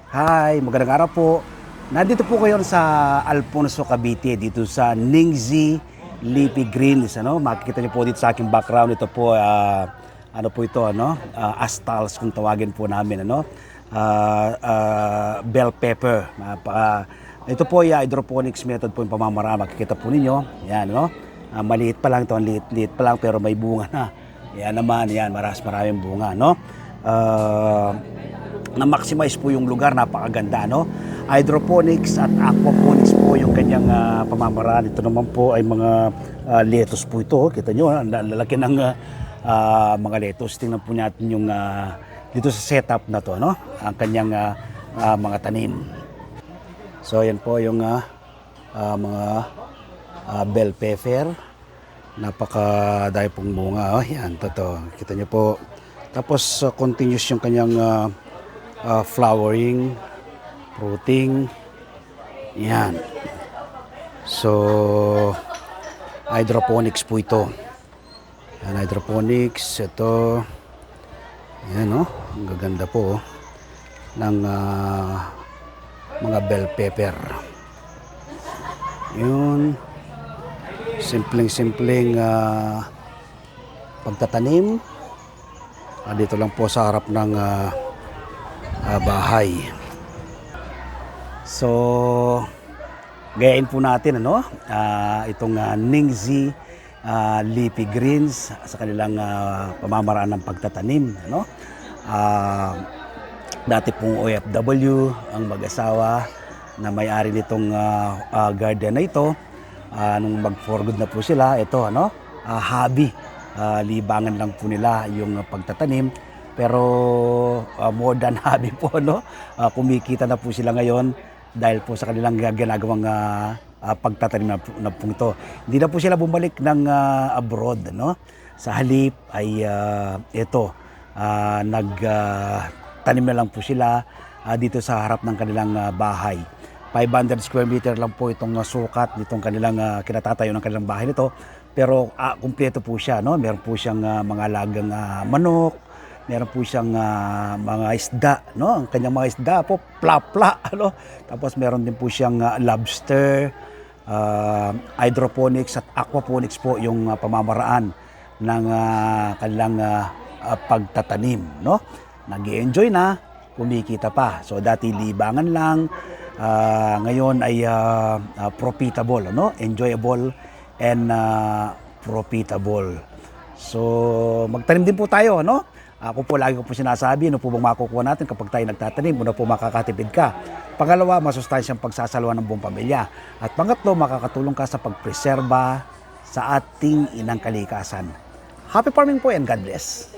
Hi, magandang araw po. Nandito po kayo sa Alfonso, Cavite, dito sa Ningxi Leafy Greens. Makikita niyo po dito sa aking background, ito po, ano po ito, astals kung tawagin po namin, bell pepper. Ito po ay hydroponics method po yung pamamaraan. Makikita po ninyo, yan, maliit pa lang ito, liit pa lang pero may bunga na. Yan naman, yan, maraming bunga, na-maximize po yung lugar, napakaganda, hydroponics at aquaponics po yung kanyang pamamaraan. Ito naman po ay mga lettuce po ito. Kita nyo, ang lalaki ng mga lettuce. Tingnan po natin yung dito sa setup na to, ang kanyang mga tanim. So yan po yung mga bell pepper. Napakadami pong bunga. Yan, totoo. Kita nyo po. Tapos continuous yung kanyang flowering, fruiting. Yan. So, hydroponics po ito. Yan, hydroponics. Ito. Yan, ang gaganda po ng mga bell pepper. Yun. Simpleng pagtatanim. Dito lang po sa harap ng bahay. So, gayain po natin itong Ningxi Leafy Greens sa kanilang pamamaraan ng pagtatanim. Dati pong OFW ang mag-asawa na may-ari nitong garden na ito. Nung mag-for good na po sila, ito hobby. Libangan lang po nila yung pagtatanim. Pero more than hobby po, kumikita na po sila ngayon dahil po sa kanilang ginagawang pagtatanim na po ito. Hindi na po sila bumalik ng abroad, Sa halip ay ito, nagtanim na lang po sila dito sa harap ng kanilang bahay. 500 square meter lang po itong sukat nitong kanilang kinatatayo ng kanilang bahay nito. Pero kumpleto po siya, Meron po siyang mga alagang manok, meron po siyang mga isda, Ang kanyang mga isda po, plapla, Tapos meron din po siyang lobster, hydroponics at aquaponics po yung pamamaraan ng kanilang pagtatanim, Nag-i-enjoy na, kumikita pa. So dati libangan lang, ngayon ay profitable, enjoyable and profitable. So magtanim din po tayo, Ako po lagi ko po sinasabi, ano po bang makukuha natin kapag tayo nagtatanim? Una po, makakatipid ka. Pangalawa, masustansyang pagsasalawa ng buong pamilya. At pangatlo, makakatulong ka sa pagpreserba sa ating inang kalikasan. Happy farming po and God bless.